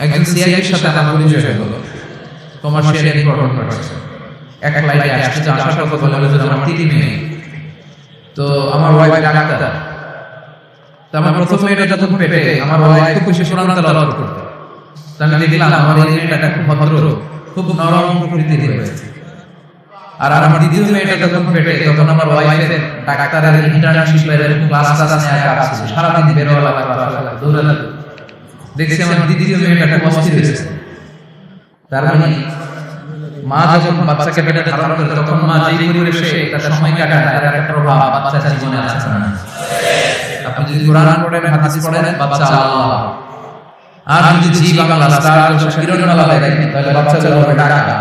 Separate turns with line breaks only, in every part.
একজন সিআইডির সাথে আমার পরিচয় হলো, কমার্শিয়াল ইম্পর্টেন্ট পারসন। এক ফ্লাইটে আসছে, আসার কথা বলে যে আমার 3 মেয়ে, তো আমার ওয়াইফ ডাক্তার। তো আমার প্রথম মেয়েটা যখন পেটে, আমার ওয়াইফ খুব বেশি কোরআন তেলাওয়াত করতো। তো আমি দেখলাম আমার এই মেয়েটা খুব ভদ্র, খুব নরম প্রকৃতির হয়েছে। আর আমার দ্বিতীয় মেয়েটা যখন পেটে, তখন আমার ওয়াইফের ডাক্তারের ইন্টার্নশিপের ক্লাস নেওয়ার কাজ ছিল, সারাদিন বেরোয়া লাগতো, দৌড়াতে। দেখছি আমার দ্বিতীয় মেয়েটা খুব অস্থির হয়েছে। তার মানে মা যখন বাচ্চাকে পেটে ধারণ করে, তখন মা যেই পরিবেশে তার সময় কাটায়, তার একটা প্রভাব বাচ্চার জীবনে আছে না? আপনি যদি কোরআন পড়েন, হাদিস পড়েন, বাচ্চা আল্লাহ। আর যদি জি বাংলা স্টার কিরণ মালা দেখেন, তাহলে বাচ্চাগুলো হবে ঢাকা।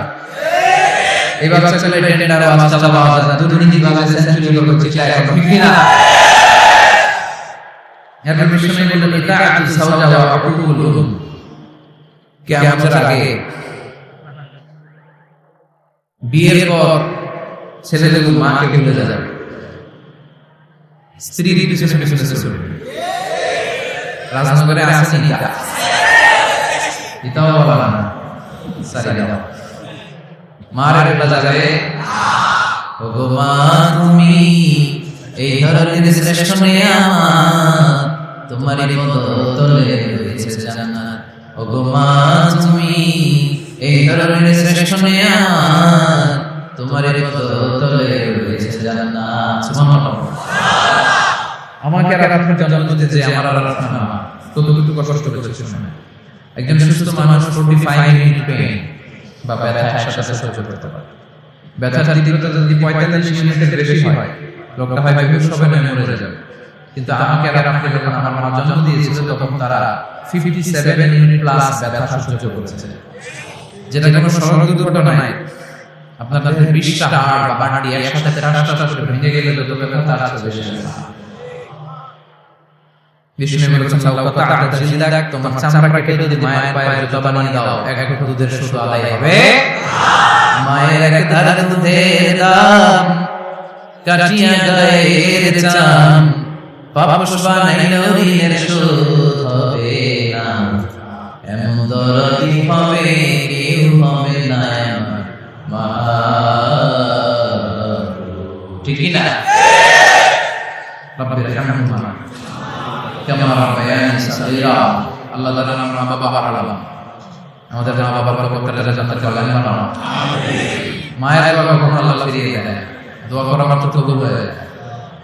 এই বাচ্চাগুলো টেন্ডার আওয়াজ চালানো আওয়াজ দুর্নীতি ভাবে সেঞ্চুরি করছে, চাই এখন ঠিক না? এর মিশনে বললেন ইতাআতু সাওজা ওয়া উকুল উম। কিয়ামতের আগে বিয়ের পর ছেলেদের মাকে ভুলে যাবে, স্ত্রীর পিছনে পিছনে চলবে। রাজনগরে আছে নিকা, এটাও বলা না, সারি দাও মারে বলা যাবে, ওগো মা তুমি এই ধরনের স্টেশনে আমার, তোমারই বদলে রয়েছে জান্নাত। ওগো মা তুমি এই ধরনের স্টেশনে আমার, তোমারই বদলে রয়েছে জান্নাত। সুবহানাল্লাহ। আমাকে আর আপনার জন্ম দিতে যে আমার আর না কতটুকু কষ্ট করেছে শুনে। একজন সুস্থ মানুষ 45 মিনিট পেইন বা ব্যথা একসাথে সহ্য করতে পারে। ব্যথার তীব্রতা যদি 45 মিনিটের বেশি হয়, লোকটা হয় বেহুশ হবে না, মরে যাবে। কিন্তু আমাকে আর আপনাকে যখন আমার মা জন্ম দিয়েছিল, তখন তারা 57 মিনিট প্লাস ব্যথা সহ্য করেছে, যেটা কোনো সড়ক দুর্ঘটনা নয়। আপনার 20টা হাড় বা হাড়ি একসাথে টাটা করে ভেঙে গেলে তো ব্যথা তার চেয়ে বেশি হবে। বিষ্ণু বলেছেন লাউকাতা আদা জিলদাক, তোমার চামড়া কেটে যদি মায়ের পায়ের জুতা বানিয়ে দাও, এক ঘট দুধের শুধু আদায় হবে। মায়ের এক ধারা দুধের দাম, কাটিয়া গায়ের চাম, পাপস বানাইলেও ঋণের শোধ হবে না। এমন দরদি হবে কেউ হবে না আমার মা, ঠিক না? রব্বির রহমাতুল্লাহ কেমন রাব্বায়ানি সাগীরা। আল্লাহ তাআলা আমরা মা বাবা হারালাম, আমাদের মা বাবার বরকতে জান্নাতে আল্লাহ বানাও। মায়ের দোয়া কখনো আল্লাহ ফিরিয়ে দেয়, দোয়া করা মাত্র কবুল হয়ে যায়।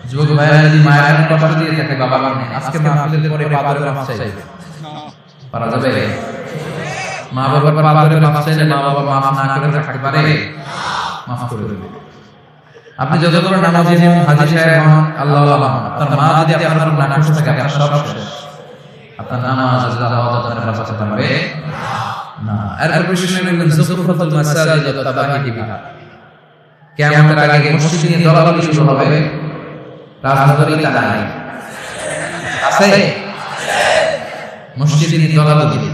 যুবক ভাইরা যদি মায়ের কষ্ট দিয়ে থাকে, বাবা নেই, আজকে মাহফিলের পরে পা ধরে মাফ চাইবে, পারা যাবে? মা বাবার পা ধরে মাফ চাইলে মা বাবা মাফ না করে থাকতে পারে? মাফ করে দেবে। আপনি যত বড় নামাজি হন, হাজী সাহেব হন, আল্লাহ হন, আপনার মা যদি আপনার উপর নাখুশ থাকে, আপনার সব শেষ। আপনার নামাজ আপনার বাঁচাতে পারবে না। এরপর বিশেষ বললেন যুকফাতুল মাসাজিদ ওয়া তাবাহিদি বিহা। কিয়ামতের আগে মসজিদ নিয়ে দলাদলি শুরু হবে, রাজনগরী তা নাই আছে, মসজিদ নিয়ে দলাদলি।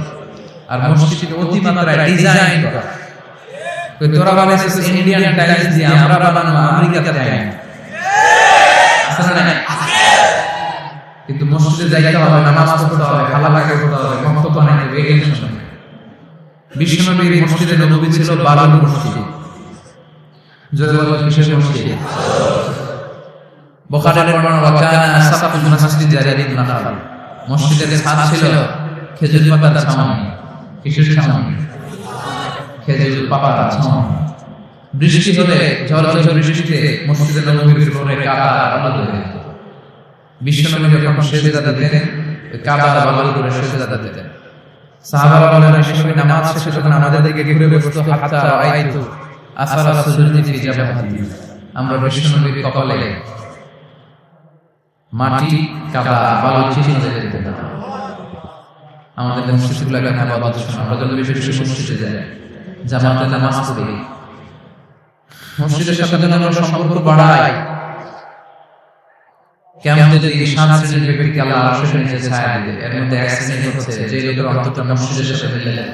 আর মসজিদ অতিমাত্রায় ডিজাইন করা, তোরা বানাইছিস ইন্ডিয়ান টাইলস দিয়ে, আমরা বানানো আমেরিকাতে টাইলস আছে না? কিন্তু মসজিদে যাইতে হবে, নামাজ পড়তে হবে, খালা লাগে পড়তে হবে, বক্তব্য বানাইতে হবে, এই টেনশন। বিশ্বনবীর মসজিদে নববী ছিল বালুর মসজিদ। জোরে বলো কিসের মসজিদ? বুখারীর বর্ণনা ওয়াকানা সাফুল মসজিদ জারিদিন নাখাল, মসজিদের ছাদ ছিল খেজুর পাতার ছাউনি। কিসের ছাউনি? খেজুর পাতার ছাউনি। বৃষ্টি হলে ঝড় বৃষ্টিতে মসজিদের নববীর উপরে কাদা বালু হয়ে যেত। বিশ্বনবী যখন সেজদা দিতেন, কাদা বালু করে সেজদা দিতেন। সাহাবারা বলেন, বিশ্বনবী নামাজ শেষে যখন আমাদের দিকে ঘুরে বসতো, হাত্তা রাআইতু আসফালা সুজুদি ফি জাবহাতি, আমরা বিশ্বনবীর কপালে মাটি কাদা বালু চিহ্ন দেখতে পেতাম। আমাদের মসজিদগুলো এখন আবাদ শোনা, আমরা যখন বেশি বেশি মসজিদে যাই, জামাতে নামাজ পড়ি, মসজিদের সাথে যেন আমরা সম্পর্ক বাড়াই। কিয়ামতে যদি 7 শ্রেণীর ব্যক্তি আল্লাহ আরশের নিচে ছায়া দিবে, এর মধ্যে এক শ্রেণী হচ্ছে যে লোকের অন্তরটা মসজিদের সাথে মিলে যায়।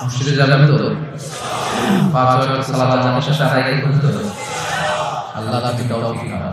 মসজিদে যাবেন তো 5 ওয়াক্ত সালাত জামাতের সাথে আদায় করতে হবে। আল্লাহ তাআলা তৌফিক দান।